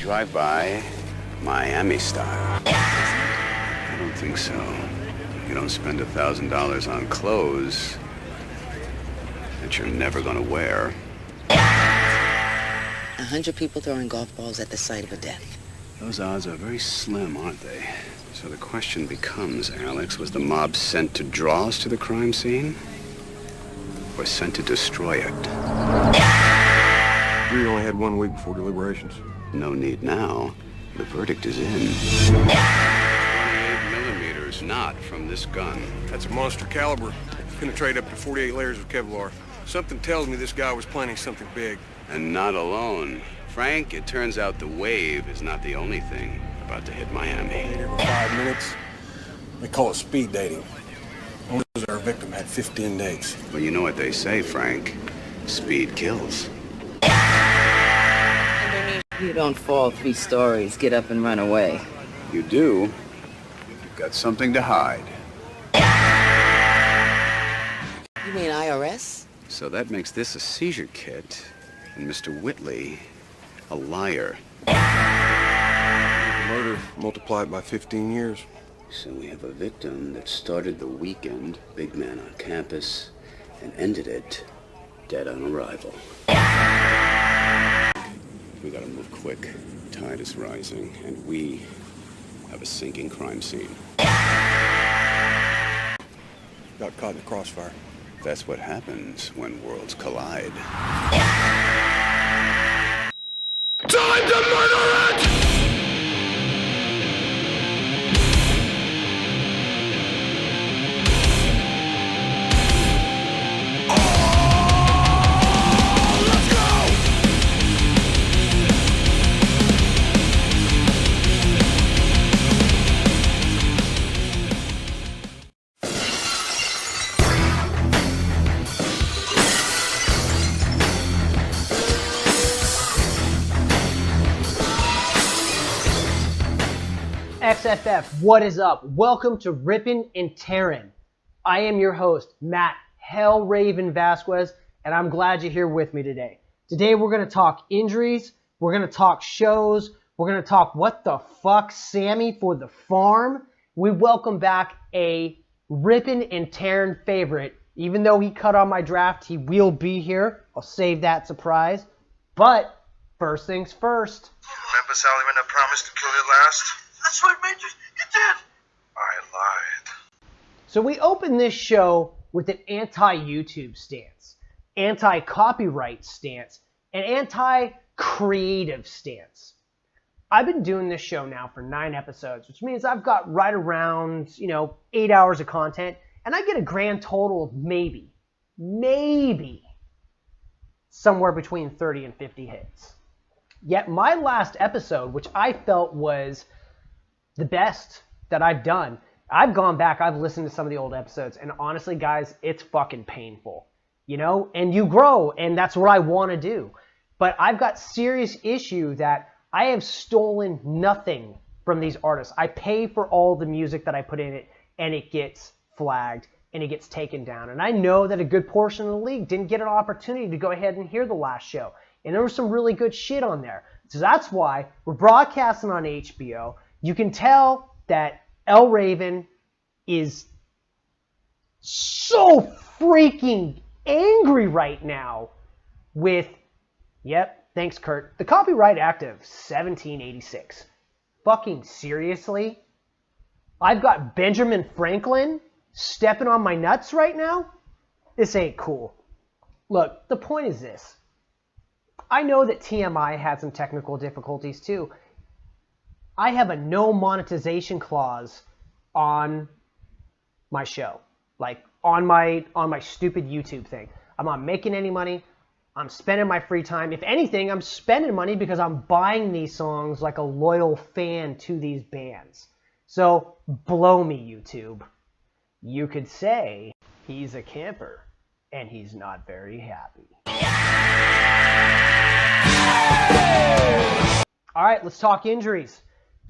drive-by, Miami style. I don't think so. You don't spend $1,000 on clothes that you're never gonna wear. 100 people throwing golf balls at the site of a death. Those odds are very slim, aren't they? So the question becomes, Alex, was the mob sent to draw us to the crime scene? Or sent to destroy it? We only had 1 week before deliberations. No need now. The verdict is in. 28 millimeters, not from this gun. That's a monster caliber. Penetrate up to 48 layers of Kevlar. Something tells me this guy was planning something big. And not alone. Frank, it turns out the wave is not the only thing about to hit Miami. Every 5 minutes, they call it speed dating. Our victim had 15 dates. Well, you know what they say, Frank. Speed kills. You don't fall 3 stories, get up and run away. You do, if you've got something to hide. You mean IRS? So that makes this a seizure kit, and Mr. Whitley a liar. Murder multiplied by 15 years. So we have a victim that started the weekend, big man on campus, and ended it dead on arrival. We gotta move quick. Tide is rising, and we have a sinking crime scene. Got caught in the crossfire. That's what happens when worlds collide. Time to murder it! XFF, what is up? Welcome to Rippin' and Tearin'. I am your host, Matt Hellraven Vasquez, and I'm glad you're here with me today. Today we're going to talk injuries, we're going to talk shows, we're going to talk what the fuck Sammy for the farm. We welcome back a Rippin' and Tearin' favorite. Even though he cut on my draft, he will be here. I'll save that surprise. But first things first. Remember, Sally, when I promised to kill you last? That's right, Major. You did. I lied. So we open this show with an anti-YouTube stance, anti-copyright stance, and anti-creative stance. I've been doing this show now for 9 episodes, which means I've got right around, 8 hours of content, and I get a grand total of maybe, somewhere between 30 and 50 hits. Yet my last episode, which I felt was the best that I've done, I've gone back, I've listened to some of the old episodes, and honestly, guys, it's fucking painful, and you grow, and that's what I want to do. But I've got serious issue that I have stolen nothing from these artists. I pay for all the music that I put in it, and it gets flagged, and it gets taken down. And I know that a good portion of the league didn't get an opportunity to go ahead and hear the last show. And there was some really good shit on there. So that's why we're broadcasting on HBO. You can tell that L. Raven is so freaking angry right now with, thanks Kurt, the Copyright Act of 1786. Fucking seriously? I've got Benjamin Franklin stepping on my nuts right now? This ain't cool. Look, the point is this. I know that TMI had some technical difficulties too. I have a no monetization clause on my show, like on my stupid YouTube thing. I'm not making any money. I'm spending my free time. If anything, I'm spending money because I'm buying these songs like a loyal fan to these bands. So blow me, YouTube. You could say he's a camper and he's not very happy. All right, let's talk injuries.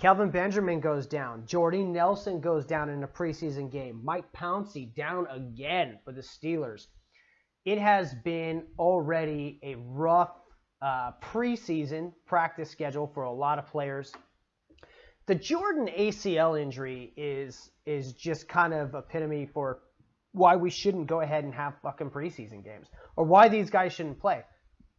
Kelvin Benjamin goes down. Jordy Nelson goes down in a preseason game. Mike Pouncey down again for the Steelers. It has been already a rough preseason practice schedule for a lot of players. The Jordan ACL injury is just kind of epitome for why we shouldn't go ahead and have fucking preseason games, or why these guys shouldn't play.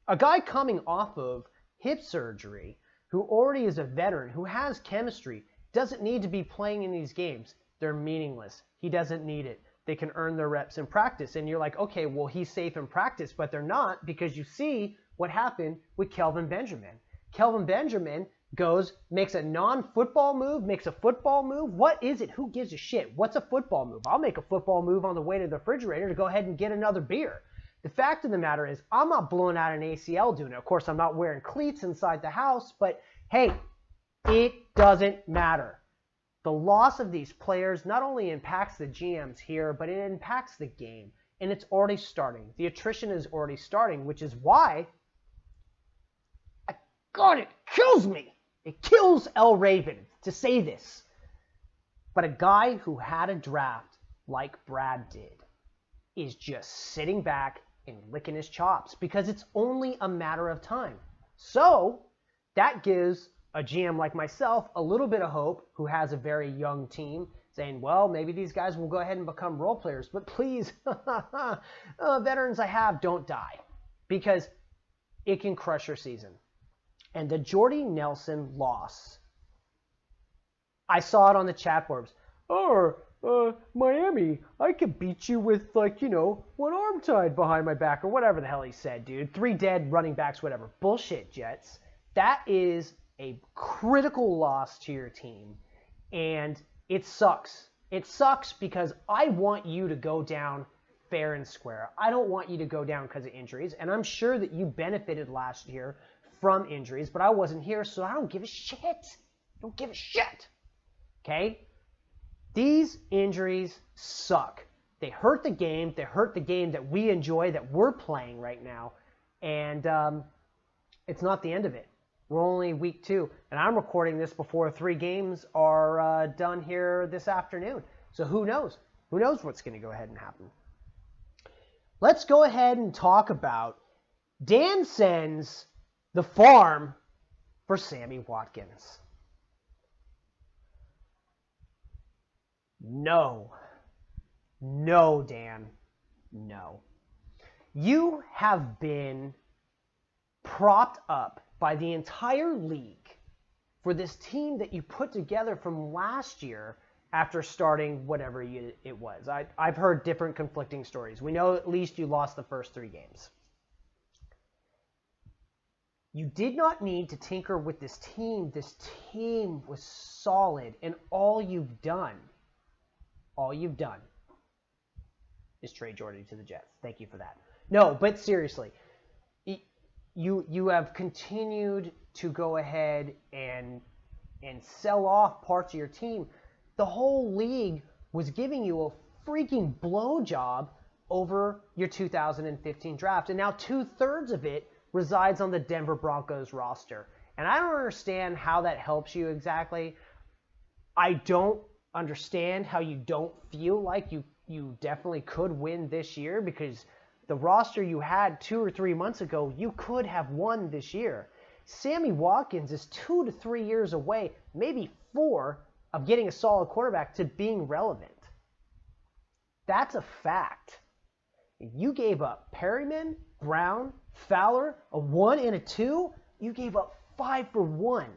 A guy coming off of hip surgery who already is a veteran, who has chemistry, doesn't need to be playing in these games. They're meaningless. He doesn't need it. They can earn their reps in practice. And you're like, okay, well, he's safe in practice, but they're not, because you see what happened with Kelvin Benjamin. Kelvin Benjamin makes a non-football move, makes a football move. What is it? Who gives a shit? What's a football move? I'll make a football move on the way to the refrigerator to go ahead and get another beer. The fact of the matter is, I'm not blowing out an ACL doing it. Of course, I'm not wearing cleats inside the house, but hey, it doesn't matter. The loss of these players not only impacts the GMs here, but it impacts the game. And it's already starting. The attrition is already starting, which is why, God, it kills me. It kills El Raven to say this. But a guy who had a draft like Brad did is just sitting back and licking his chops, because it's only a matter of time. So that gives a GM like myself a little bit of hope, who has a very young team, saying, well, maybe these guys will go ahead and become role players, but please, veterans I have, don't die, because it can crush your season. And the Jordy Nelson loss, I saw it on the chat boards. Miami, I could beat you with, one arm tied behind my back, or whatever the hell he said, dude. 3 dead running backs, whatever. Bullshit, Jets. That is a critical loss to your team, and it sucks. It sucks because I want you to go down fair and square. I don't want you to go down because of injuries, and I'm sure that you benefited last year from injuries, but I wasn't here, so I don't give a shit. I don't give a shit. Okay? These injuries suck. They hurt the game. They hurt the game that we enjoy, that we're playing right now, and it's not the end of it. We're only week 2, and I'm recording this before 3 games are done here this afternoon. So who knows? Who knows what's going to go ahead and happen? Let's go ahead and talk about Dan sends the farm for Sammy Watkins. No. No, Dan. No. You have been propped up by the entire league for this team that you put together from last year after starting whatever it was. I've heard different conflicting stories. We know at least you lost the first 3 games. You did not need to tinker with this team. This team was solid, and all you've done is trade Jordy to the Jets. Thank you for that. No, but seriously, you have continued to go ahead and sell off parts of your team. The whole league was giving you a freaking blowjob over your 2015 draft, and now 2/3 of it resides on the Denver Broncos roster. And I don't understand how that helps you exactly. I don't understand how you don't feel like you definitely could win this year, because the roster you had 2 or 3 months ago, you could have won this year. Sammy Watkins is 2 to 3 years away, maybe 4, of getting a solid quarterback to being relevant. That's a fact. You gave up Perryman, Brown, Fowler, a 1 and a 2. You gave up 5 for 1.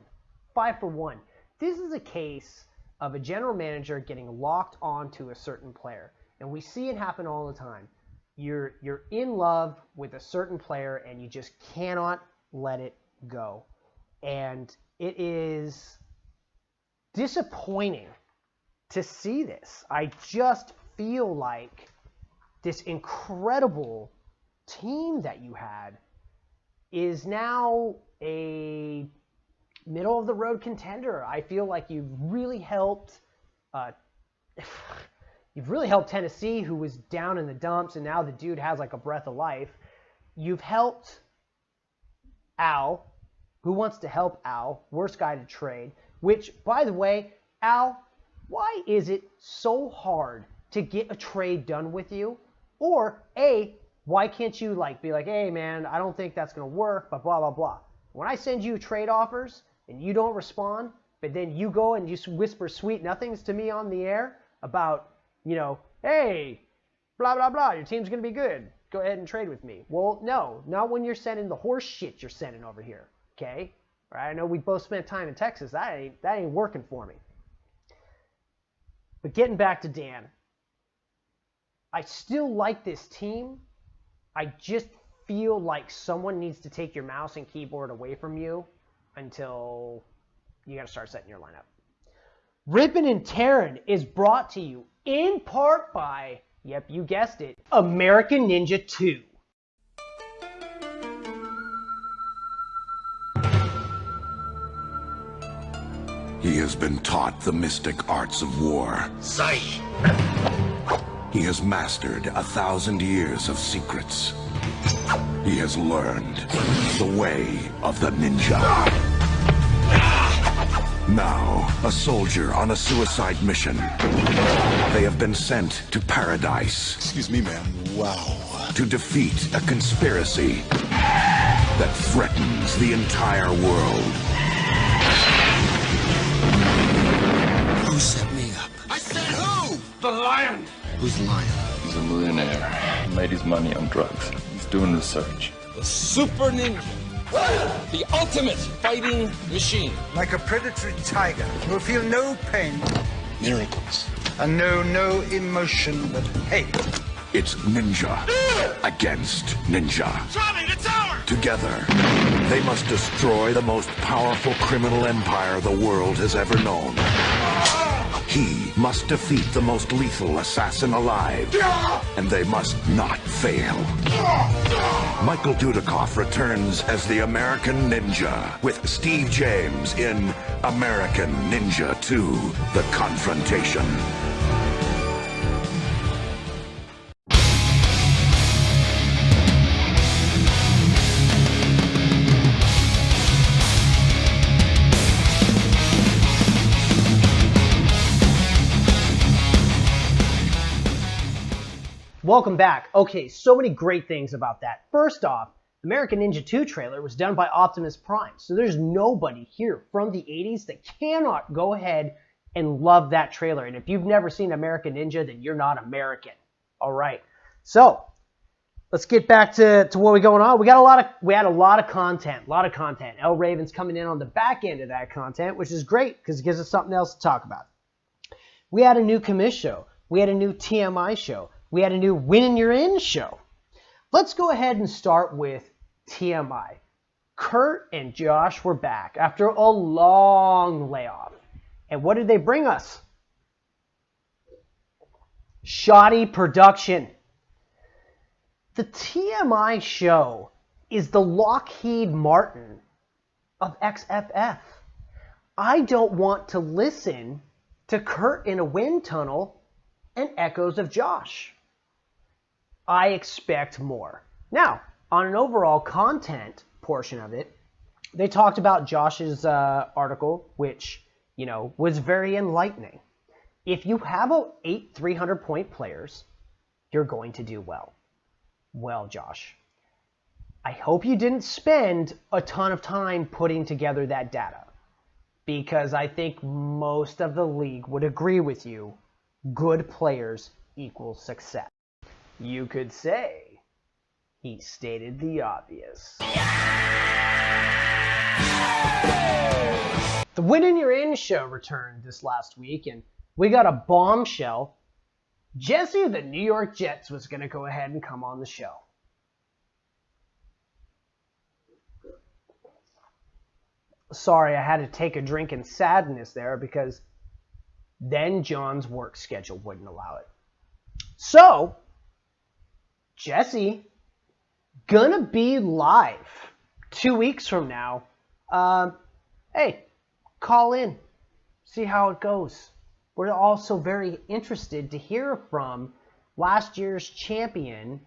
5 for 1. This is a case of a general manager getting locked onto a certain player. And we see it happen all the time. You're in love with a certain player and you just cannot let it go. And it is disappointing to see this. I just feel like this incredible team that you had is now a middle of the road contender. I feel like you've really helped Tennessee, who was down in the dumps, and now the dude has like a breath of life. You've helped Al, who wants to help Al, worst guy to trade, which, by the way, Al, why is it so hard to get a trade done with you? Or A, Why can't you like be like, hey man, I don't think that's going to work, but blah, blah, blah. When I send you trade offers and you don't respond, but then you go and you whisper sweet nothings to me on the air about, hey, blah, blah, blah, your team's going to be good. Go ahead and trade with me. Well, no, not when you're sending the horse shit you're sending over here, okay? Right? I know we both spent time in Texas. That ain't working for me. But getting back to Dan, I still like this team. I just feel like someone needs to take your mouse and keyboard away from you until you got to start setting your lineup. Rippin' and Terran is brought to you in part by, yep, you guessed it, American Ninja 2. He has been taught the mystic arts of war. Sai. He has mastered 1,000 years of secrets. He has learned the way of the ninja. Now, a soldier on a suicide mission. They have been sent to paradise. Excuse me, ma'am. Wow. To defeat a conspiracy that threatens the entire world. Who set me up? I said who? The lion. Who's the lion? He's a millionaire. He made his money on drugs. He's doing research. The super ninja. The ultimate fighting machine. Like a predatory tiger, will feel no pain. Miracles. And know no emotion but hate. It's ninja against ninja. Tommy, the tower! Together, they must destroy the most powerful criminal empire the world has ever known. He must defeat the most lethal assassin alive, and they must not fail. Michael Dudikoff returns as the American Ninja with Steve James in American Ninja 2: The Confrontation. Welcome back. Okay, so many great things about that. First off, American Ninja 2 trailer was done by Optimus Prime, so there's nobody here from the 80s that cannot go ahead and love that trailer. And if you've never seen American Ninja, then you're not American. All right, so let's get back to what we're going on. We had a lot of content. L. Raven's coming in on the back end of that content, which is great because it gives us something else to talk about. We had a new commish show. We had a new TMI show. We had a new Winning You're In show. Let's go ahead and start with TMI. Kurt and Josh were back after a long layoff. And what did they bring us? Shoddy production. The TMI show is the Lockheed Martin of XFF. I don't want to listen to Kurt in a wind tunnel and echoes of Josh. I expect more. Now, on an overall content portion of it, they talked about Josh's article, which, was very enlightening. If you have 8 300-point players, you're going to do well. Well, Josh, I hope you didn't spend a ton of time putting together that data, because I think most of the league would agree with you. Good players equals success. You could say he stated the obvious. The Winning You're In show returned this last week, and we got a bombshell. Jesse of the New York Jets was going to go ahead and come on the show. Sorry, I had to take a drink in sadness there because then John's work schedule wouldn't allow it. So, Jesse, gonna be live 2 weeks from now. Hey, call in, see how it goes. We're also very interested to hear from last year's champion.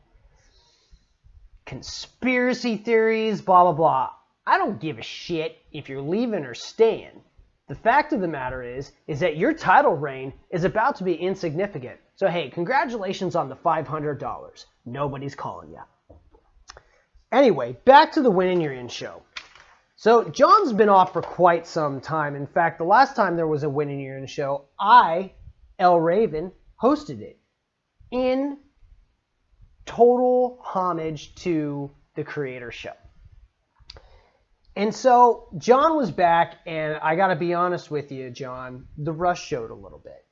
Conspiracy theories, blah, blah, blah. I don't give a shit if you're leaving or staying. The fact of the matter is that your title reign is about to be insignificant. So hey, congratulations on the $500. Nobody's calling you. Anyway, back to the Win and You're In show. So John's been off for quite some time. In fact, the last time there was a Win and You're In show, I, L. Raven, hosted it in total homage to the Creator Show. And so John was back, and I got to be honest with you, John, the rush showed a little bit.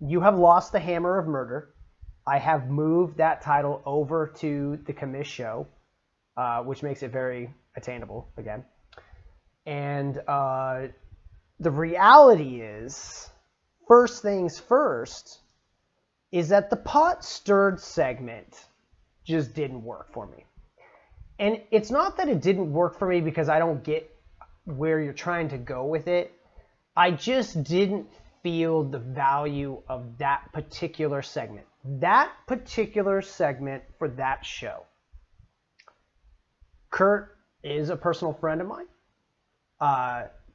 You have lost the Hammer of Murder. I have moved that title over to the Commish show, which makes it very attainable again. And the reality is, first things first, is that the pot stirred segment just didn't work for me. And it's not that it didn't work for me because I don't get where you're trying to go with it. I just didn't feel the value of that particular segment. That particular segment for that show. Kurt is a personal friend of mine.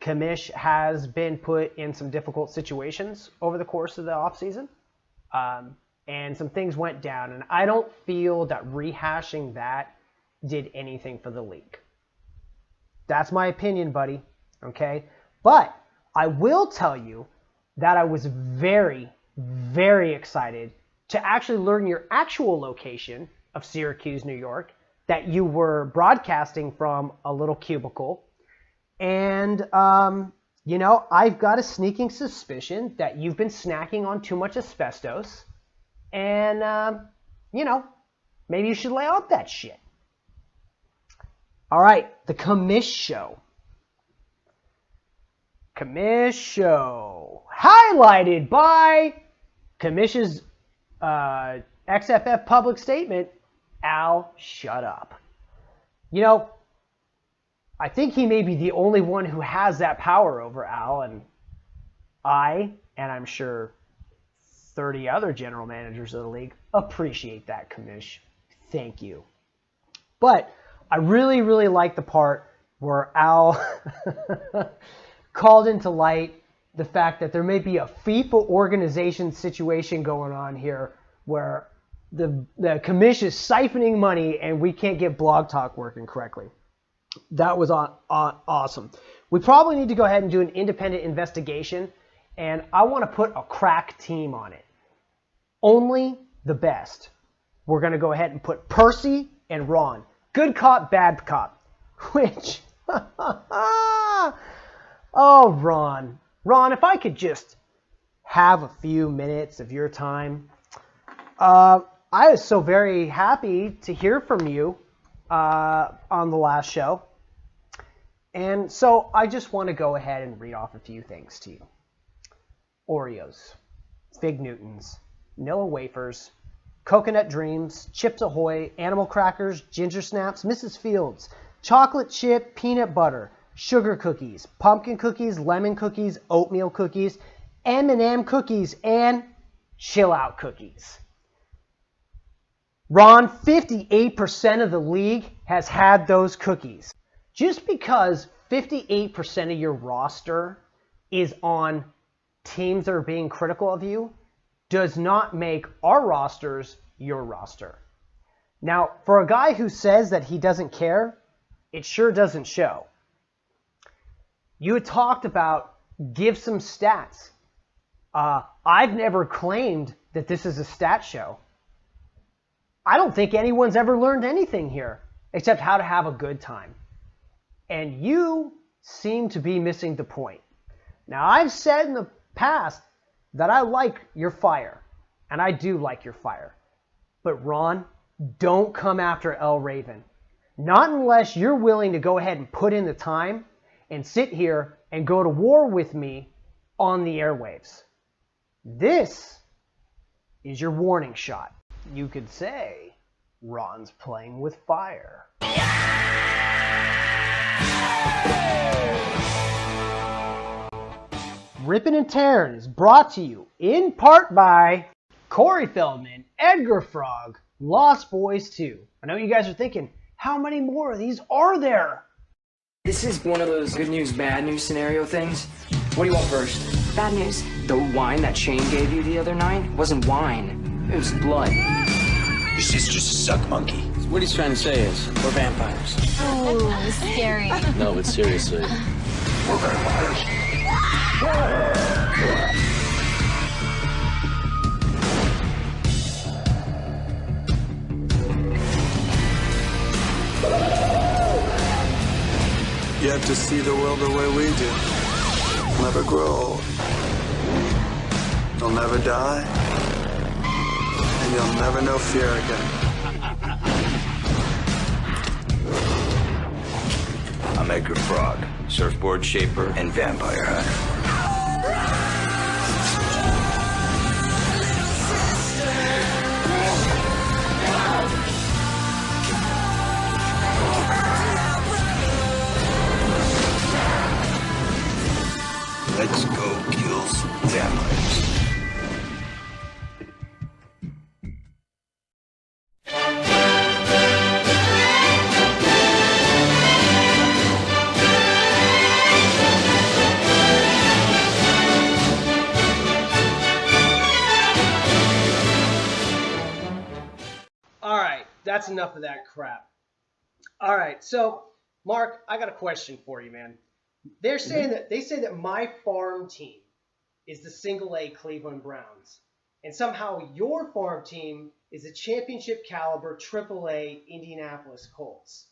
Commish has been put in some difficult situations over the course of the offseason. And some things went down. And I don't feel that rehashing that did anything for the league. That's my opinion, buddy. Okay? But I will tell you that I was very, very excited to actually learn your actual location of Syracuse, New York, that you were broadcasting from a little cubicle. And, you know, I've got a sneaking suspicion that you've been snacking on too much asbestos. And, you know, maybe you should lay off that shit. All right, the Commish show. Commish show. Highlighted by Commish's XFF public statement, Al, shut up. You know, I think he may be the only one who has that power over Al, and I'm sure 30 other general managers of the league appreciate that, Commish. Thank you. But I really, really like the part where Al called into light the fact that there may be a FIFA organization situation going on here where the Commish is siphoning money and we can't get Blog Talk working correctly. That was awesome. We probably need to go ahead and do an independent investigation, and I want to put a crack team on it. Only the best. We're going to go ahead and put Percy and Ron. Good cop, bad cop. Which, oh, Ron. Ron, if I could just have a few minutes of your time. I was so very happy to hear from you on the last show. And so I just want to go ahead and read off a few things to you. Oreos, Fig Newtons, Nilla Wafers, Coconut Dreams, Chips Ahoy, Animal Crackers, Ginger Snaps, Mrs. Fields, Chocolate Chip, Peanut Butter, Sugar Cookies, Pumpkin Cookies, Lemon Cookies, Oatmeal Cookies, M&M Cookies, and Chill Out Cookies. Ron, 58% of the league has had those cookies. Just because 58% of your roster is on teams that are being critical of you does not make our rosters your roster. Now, for a guy who says that he doesn't care, it sure doesn't show. You had talked about give some stats. I've never claimed that this is a stat show. I don't think anyone's ever learned anything here except how to have a good time. And you seem to be missing the point. Now, I've said in the past that I like your fire, and I do like your fire. But Ron, don't come after El Raven. Not unless you're willing to go ahead and put in the time and sit here and go to war with me on the airwaves. This is your warning shot. You could say Ron's playing with fire. Rippin' and Tearin' is brought to you in part by Corey Feldman, Edgar Frog, Lost Boys 2. I know you guys are thinking, how many more of these are there? This is one of those good news, bad news scenario things. What do you want first? Bad news. The wine that Shane gave you the other night wasn't wine. It was blood. Your sister's a suck monkey. What he's trying to say is, we're vampires. Oh, scary. No, but seriously, we're vampires. You have to see the world the way we do. You'll never grow old. You'll never die. And you'll never know fear again. I'm Edgar Frog, surfboard shaper and vampire hunter. Let's go kill some vampires. All right, that's enough of that crap. All right, so Mark, I got a question for you, man. They're saying that they say that my farm team is the single A Cleveland Browns, and somehow your farm team is a championship caliber triple A Indianapolis Colts.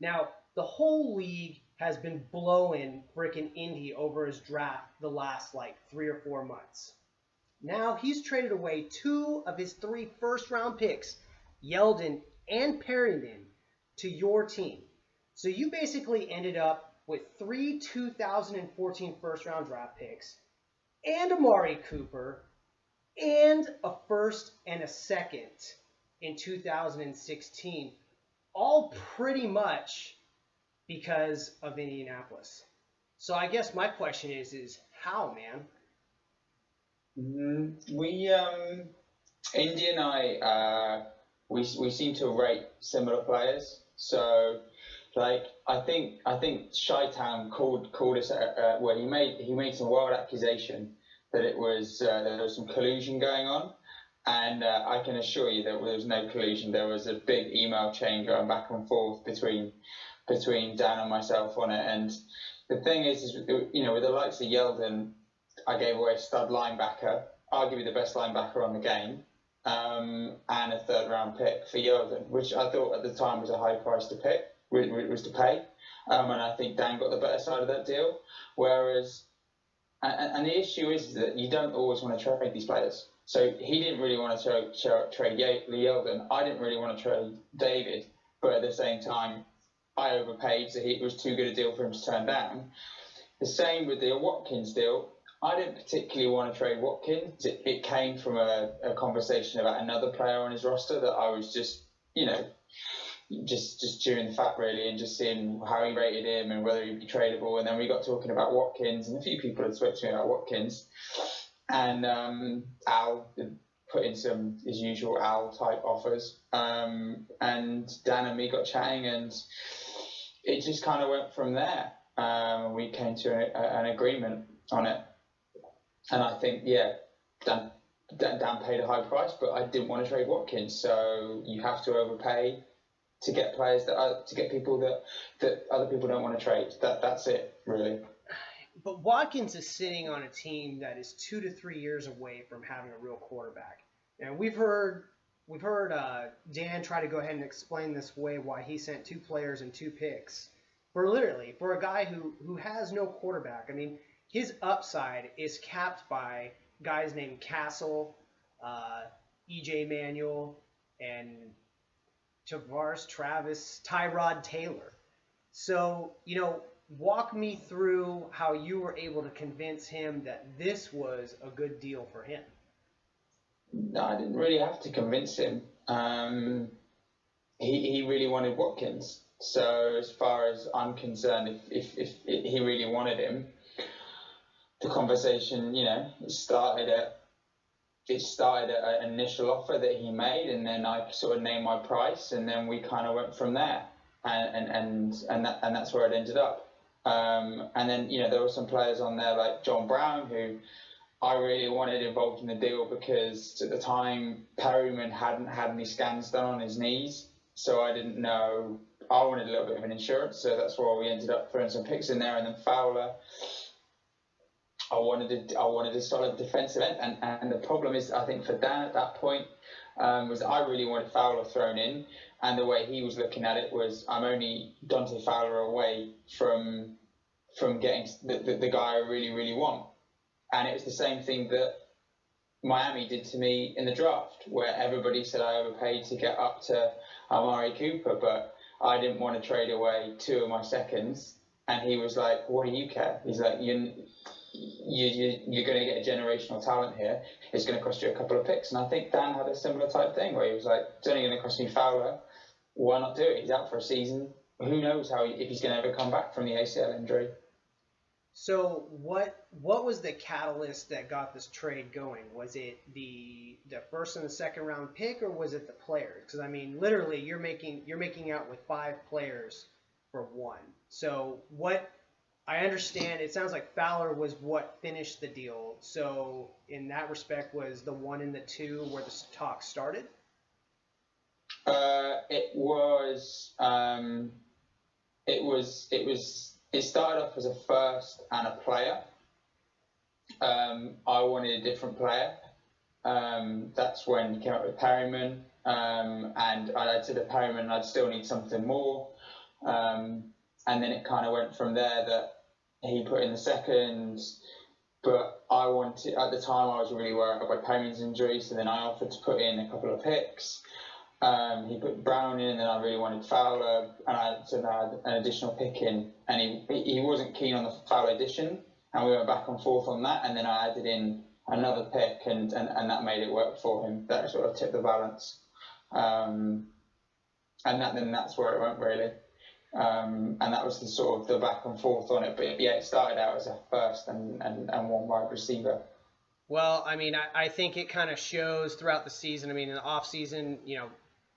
Now, the whole league has been blowing frickin' Indy over his draft the last 3 or 4 months. Now he's traded away 2 of his 3 first-round picks, Yeldon and Perryman, to your team. So you basically ended up with 3 2014 first-round draft picks, and Amari Cooper, and a first and a second in 2016, all pretty much because of Indianapolis. So I guess my question is how, man? Indy and I, we seem to rate similar players. So, I think Chi-Town called us where he made some wild accusation that it was there was some collusion going on, and I can assure you that there was no collusion. There was a big email chain going back and forth between Dan and myself on it. And the thing is with the likes of Yeldon, I gave away a stud linebacker, arguably the best linebacker on the game, and a 3rd-round pick for Yeldon, which I thought at the time was a high price to pay. And I think Dan got the better side of that deal. Whereas, and the issue is that you don't always want to trade these players. So he didn't really want to trade Yeldon. I didn't really want to trade David. But at the same time, I overpaid, so it was too good a deal for him to turn down. The same with the Watkins deal. I didn't particularly want to trade Watkins. It came from a conversation about another player on his roster that I was just chewing the fat really, and just seeing how he rated him and whether he'd be tradable. And then we got talking about Watkins, and a few people had spoken to me about Watkins. And Al put in some his usual Al type offers. And Dan and me got chatting, and it just kind of went from there. We came to an agreement on it. And I think, Dan paid a high price, but I didn't want to trade Watkins. So you have to overpay to get players to get people that other people don't want to trade. That's it, really. But Watkins is sitting on a team that is 2 to 3 years away from having a real quarterback. Now we've heard Dan try to go ahead and explain this way why he sent 2 players and 2 picks for a guy who has no quarterback. I mean, his upside is capped by guys named Castle, E.J. Manuel, and Tavares Travis, Tyrod Taylor. So, walk me through how you were able to convince him that this was a good deal for him. No, I didn't really have to convince him. He really wanted Watkins. So as far as I'm concerned, if he really wanted him, the conversation, it started at an initial offer that he made, and then I sort of named my price, and then we kind of went from there, and that's where it ended up. And then, there were some players on there like John Brown, who I really wanted involved in the deal because at the time Perryman hadn't had any scans done on his knees. So I didn't know. I wanted a little bit of an insurance. So that's why we ended up throwing some picks in there. And then Fowler, I wanted a solid defensive end. And the problem is, I think for Dan at that point, was I really wanted Fowler thrown in. And the way he was looking at it was, I'm only Dante Fowler away from getting the guy I really, really want. And it was the same thing that Miami did to me in the draft, where everybody said I overpaid to get up to Amari Cooper, but I didn't want to trade away 2 of my seconds. And he was like, what do you care? He's like, you're going to get a generational talent here. It's going to cost you a couple of picks. And I think Dan had a similar type thing where he was like, it's only going to cost me Fowler. Why not do it? He's out for a season. Who knows if he's going to ever come back from the ACL injury. So what was the catalyst that got this trade going? Was it the first and the second round pick, or was it the players? Because I mean, literally, you're making out with 5 players for 1. So what I understand, it sounds like Fowler was what finished the deal. So in that respect, was the 1 and the 2 where the talk started? It started off as a first and a player. I wanted a different player. That's when he came up with Perryman. And I said to Perryman, I'd still need something more. And then it kind of went from there that he put in the second. But I wanted, at the time, I was really worried about Perryman's injury. So then I offered to put in a couple of picks. He put Brown in, and then I really wanted Fowler, and I had an additional pick in, and he wasn't keen on the Fowler addition, and we went back and forth on that, and then I added in another pick, and that made it work for him. That sort of tipped the balance, and that's where it went really, and that was the sort of the back and forth on it. But yeah, it started out as a first and 1 wide receiver. Well, I mean, I think it kind of shows throughout the season. I mean, in the off season,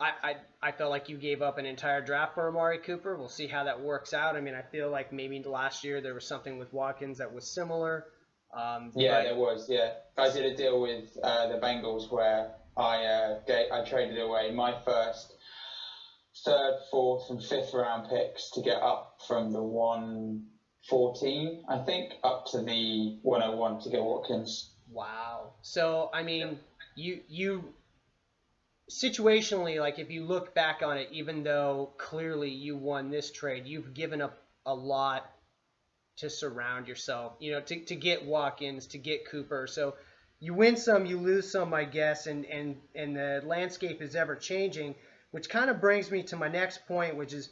I felt like you gave up an entire draft for Amari Cooper. We'll see how that works out. I mean, I feel like maybe last year there was something with Watkins that was similar. There was. Yeah, I did a deal with the Bengals where I traded away my first, 3rd, 4th, and 5th round picks to get up from the 114, I think, up to the 101 to get Watkins. Wow. So I mean, you situationally, like if you look back on it, even though clearly you won this trade, you've given up a lot to surround yourself, to get Watkins, to get Cooper. So you win some, you lose some, I guess, and the landscape is ever changing, which kind of brings me to my next point, which is,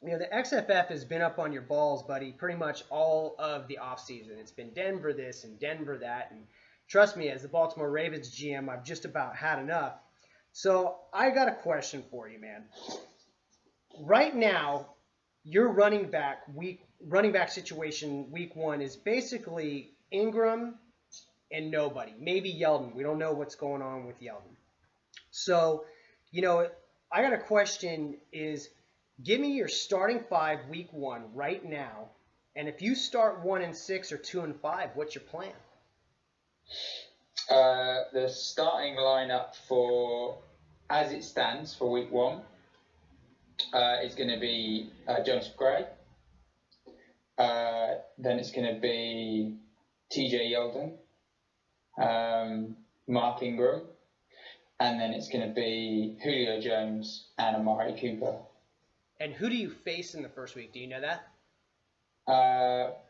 the XFF has been up on your balls, buddy, pretty much all of the offseason. It's been Denver this and Denver that, and trust me, as the Baltimore Ravens GM, I've just about had enough. So I got a question for you, man. Right now, your running back situation week 1 is basically Ingram and nobody. Maybe Yeldon. We don't know what's going on with Yeldon. So, I got a question is, give me your starting 5 week 1 right now. And if you start 1-6 or 2-5, what's your plan? The starting lineup as it stands for week 1 is going to be Jonas Gray. Then it's going to be TJ Yeldon, Mark Ingram, and then it's going to be Julio Jones and Amari Cooper. And who do you face in the first week? Do you know that?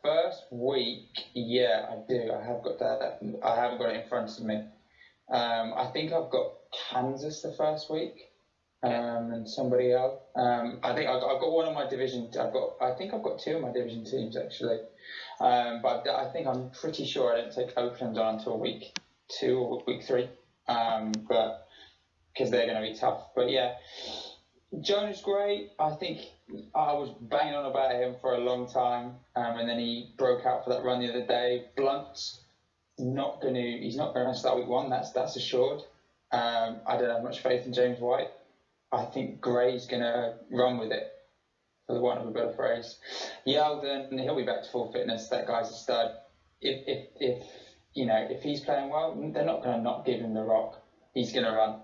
First week, yeah, I do. I have got that. I haven't got it in front of me. I think I've got Kansas the first week, and somebody else. I think I've got one of my division. I think I've got 2 of my division teams actually. But I'm pretty sure I don't take Oakland on until week 2 or week 3. But because they're going to be tough. But yeah. Jonas Gray, I think I was banging on about him for a long time, and then he broke out for that run the other day. Blunt's he's not going to start week 1. That's assured. I don't have much faith in James White. I think Gray's going to run with it. for the want of a better phrase. Yeldon, he'll be back to full fitness. That guy's a stud. If he's playing well, they're not going to not give him the rock. He's going to run.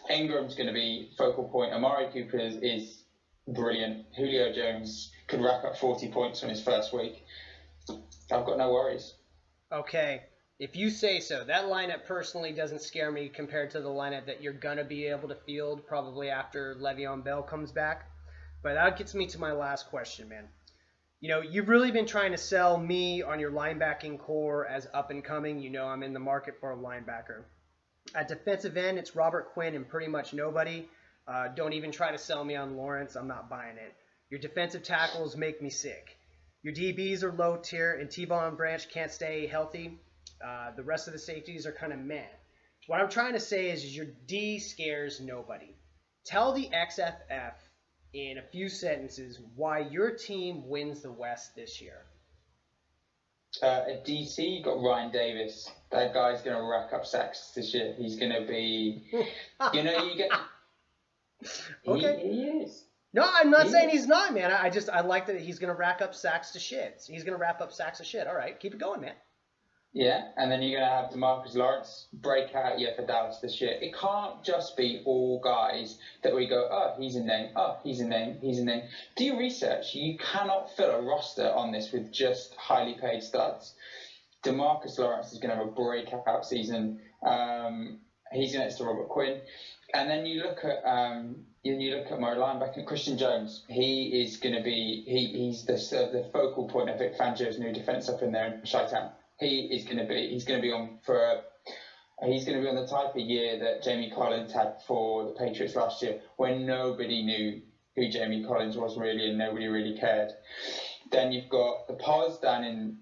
Ingram's going to be focal point. Amari Cooper is brilliant. Julio Jones could rack up 40 points on his first week. I've got no worries. Okay, if you say so. That lineup personally doesn't scare me compared to the lineup that you're going to be able to field probably after Le'Veon Bell comes back. But that gets me to my last question, man. You know, you've really been trying to sell me on your linebacking core as up and coming. You know I'm in the market for a linebacker. At defensive end, it's Robert Quinn and pretty much nobody. Don't even try to sell me on Lawrence. I'm not buying it. Your defensive tackles make me sick. Your DBs are low tier, and Tebow and Branch can't stay healthy. The rest of the safeties are kind of meh. What I'm trying to say is your D scares nobody. Tell the XFF in a few sentences why your team wins the West this year. At DC, you got Ryan Davis. That guy's going to rack up sacks this year. He's going to be, you get. Okay. He is. No, I'm not saying he's not, man. I like that he's going to rack up sacks to shit. He's going to wrap up sacks of shit. All right, keep it going, man. Yeah, and then you're going to have DeMarcus Lawrence break out year for Dallas this year. It can't just be all guys that we go, oh, he's a name, oh, he's a name, he's a name. Do your research. You cannot fill a roster on this with just highly paid studs. DeMarcus Lawrence is going to have a breakout season. He's next to Robert Quinn. And then you look at my linebacker, Christian Jones. He is going to be he's the focal point of Vic Fangio's new defense up in there in Chi-Town. He's going to be on the type of year that Jamie Collins had for the Patriots last year, when nobody knew who Jamie Collins was really and nobody really cared. Then you've got the Paz down in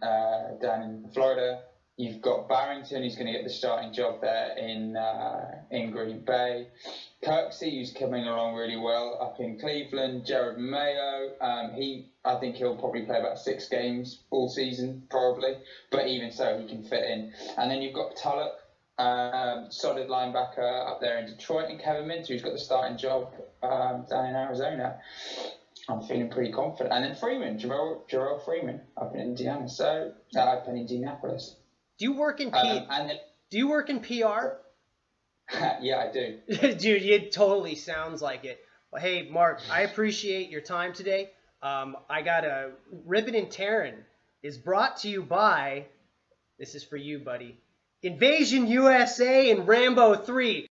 Florida. You've got Barrington, who's going to get the starting job there in Green Bay. Kirksey, who's coming along really well up in Cleveland. Jared Mayo, I think he'll probably play about 6 games all season, probably. But even so, he can fit in. And then you've got Tulloch, solid linebacker up there in Detroit, and Kevin Minter, who's got the starting job down in Arizona. I'm feeling pretty confident. And then Freeman, Jarrell Freeman up in Indiana. So up in Indianapolis. Do you work in Do you work in PR? Yeah, I do. Dude, it totally sounds like it. Well, hey, Mark, I appreciate your time today. I got a Ribbon and Terran is brought to you by, this is for you, buddy, Invasion USA and Rambo 3.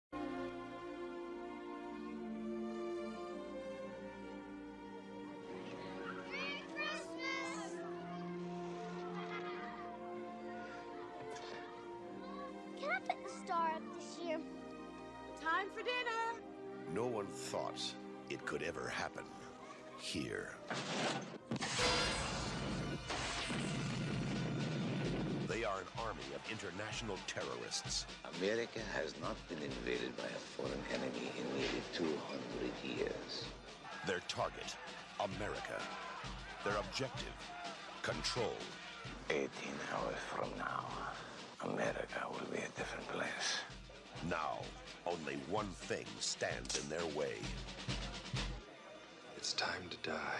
Time for dinner. No one thought it could ever happen here. They are an army of international terrorists. America has not been invaded by a foreign enemy in nearly 200 years. Their target, America. Their objective, control. 18 hours from now, America will be a different place. Now, only one thing stands in their way. It's time to die.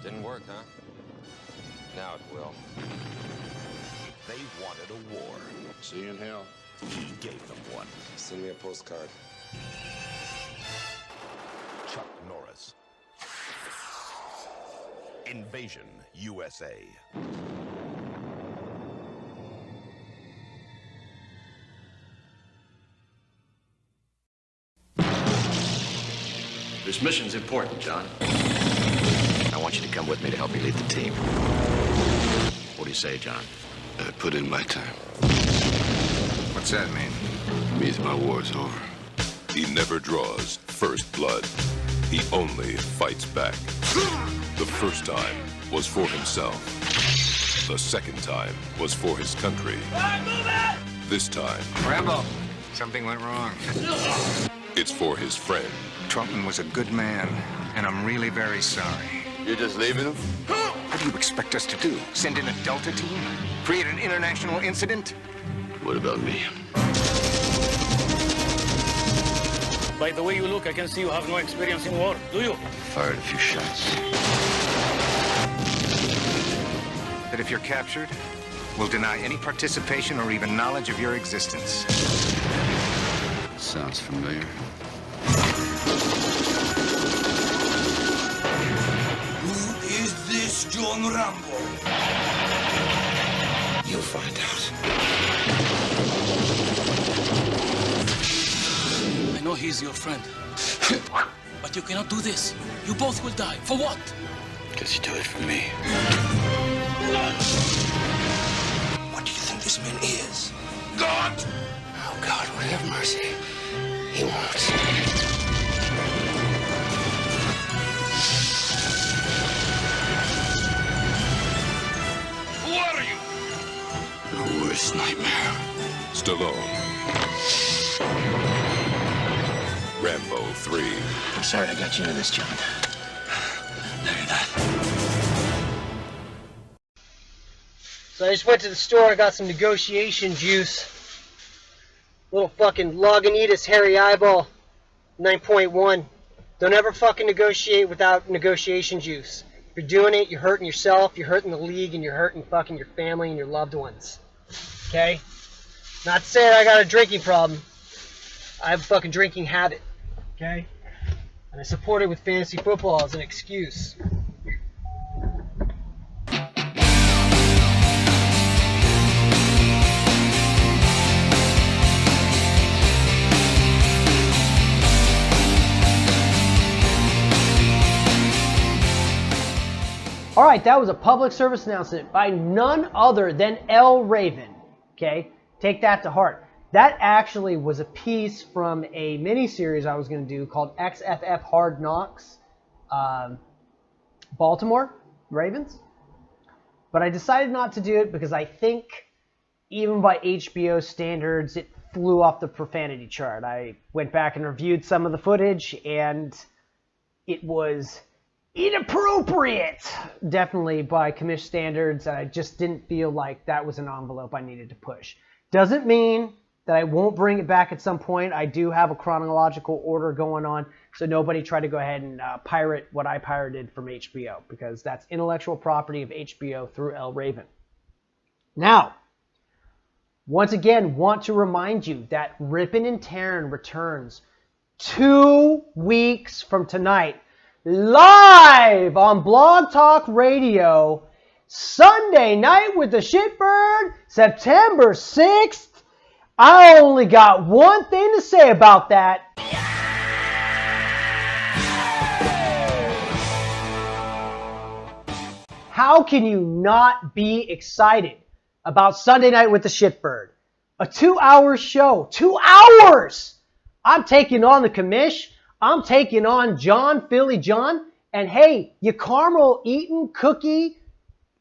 Didn't work, huh? Now it will. They wanted a war. See you in hell. He gave them one. Send me a postcard. Chuck Norris. Invasion USA. This mission's important, John. I want you to come with me to help me lead the team. What do you say, John? I put in my time. What's that mean? It means my war's over. He never draws first blood. He only fights back. The first time was for himself. The second time was for his country. This time... Rambo, something went wrong. It's for his friend. Trump was a good man, and I'm really very sorry. You're just leaving him? do you expect us to do? Send in a Delta team? Create an international incident? What about me? By the way you look, I can see you have no experience in war, do you? Fired a few shots. That if you're captured, we'll deny any participation or even knowledge of your existence. Sounds familiar. Who is this John Rambo? You'll find out. I know he's your friend. But you cannot do this. You both will die. For what? Because you do it for me. What do you think this man is? God! Oh, God would have mercy. He won't. Who are you? The worst nightmare. Stallone. Rambo 3. I'm sorry I got you into this, John. No, you're not. So I just went to the store, I got some negotiation juice. Little fucking Lagunitas Hairy Eyeball 9.1. Don't ever fucking negotiate without negotiation juice. If you're doing it, you're hurting yourself, you're hurting the league, and you're hurting fucking your family and your loved ones. Okay? Not saying I got a drinking problem. I have a fucking drinking habit. Okay? And I support it with fantasy football as an excuse. All right, that was a public service announcement by none other than L. Raven. Okay, take that to heart. That actually was a piece from a mini-series I was going to do called XFF Hard Knocks, Baltimore Ravens. But I decided not to do it because I think even by HBO standards, it flew off the profanity chart. I went back and reviewed some of the footage, and it was inappropriate, definitely by commish standards. I just didn't feel like that was an envelope I needed to push. Doesn't mean that I won't bring it back at some point. I do have a chronological order going on, so nobody try to go ahead and pirate what I pirated from HBO, because that's intellectual property of HBO through L. Raven. Now, once again, want to remind you that Rippin' and Tearin' returns 2 weeks from tonight, live on Blog Talk Radio, Sunday night with the Shitbird, September 6th. I only got one thing to say about that. How can you not be excited about Sunday night with the Shitbird? A 2-hour show. 2 hours! I'm taking on the commish. I'm taking on John, Philly John. And hey, you caramel eating cookie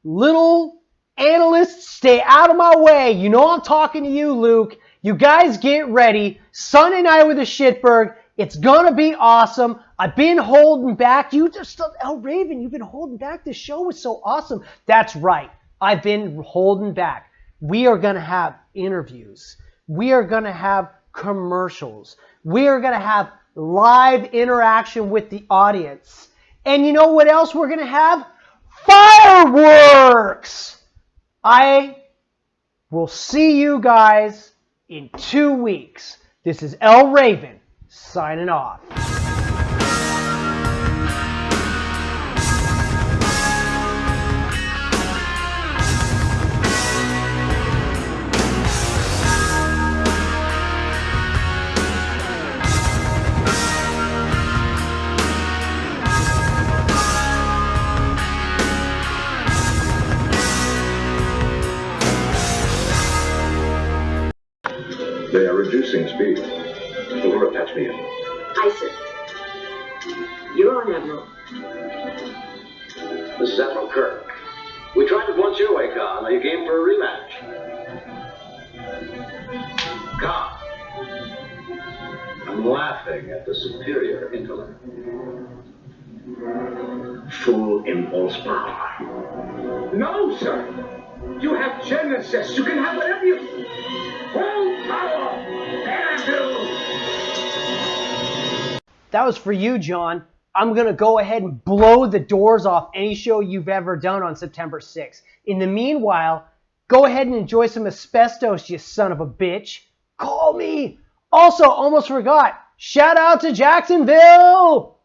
little analysts, stay out of my way. You know I'm talking to you, Luke. You guys get ready. Sunday night with the Shitbird. It's going to be awesome. I've been holding back. You just, El Raven, you've been holding back. This show was so awesome. That's right. I've been holding back. We are going to have interviews. We are going to have commercials. We are going to have live interaction with the audience. And you know what else we're going to have? Fireworks! I will see you guys in 2 weeks. This is El Raven signing off. They are reducing speed. Aurora, patch me in. Aye, sir. You're on, Admiral. This is Admiral Kirk. We tried it once your way, Khan. Are you game for a rematch? Khan. I'm laughing at the superior intellect. Full impulse power. No, sir. You have Genesis. You can have whatever you... Full power. That was for you, John. I'm going to go ahead and blow the doors off any show you've ever done on September 6th. In the meanwhile, go ahead and enjoy some asbestos, you son of a bitch. Call me. Also, almost forgot, shout out to Jacksonville.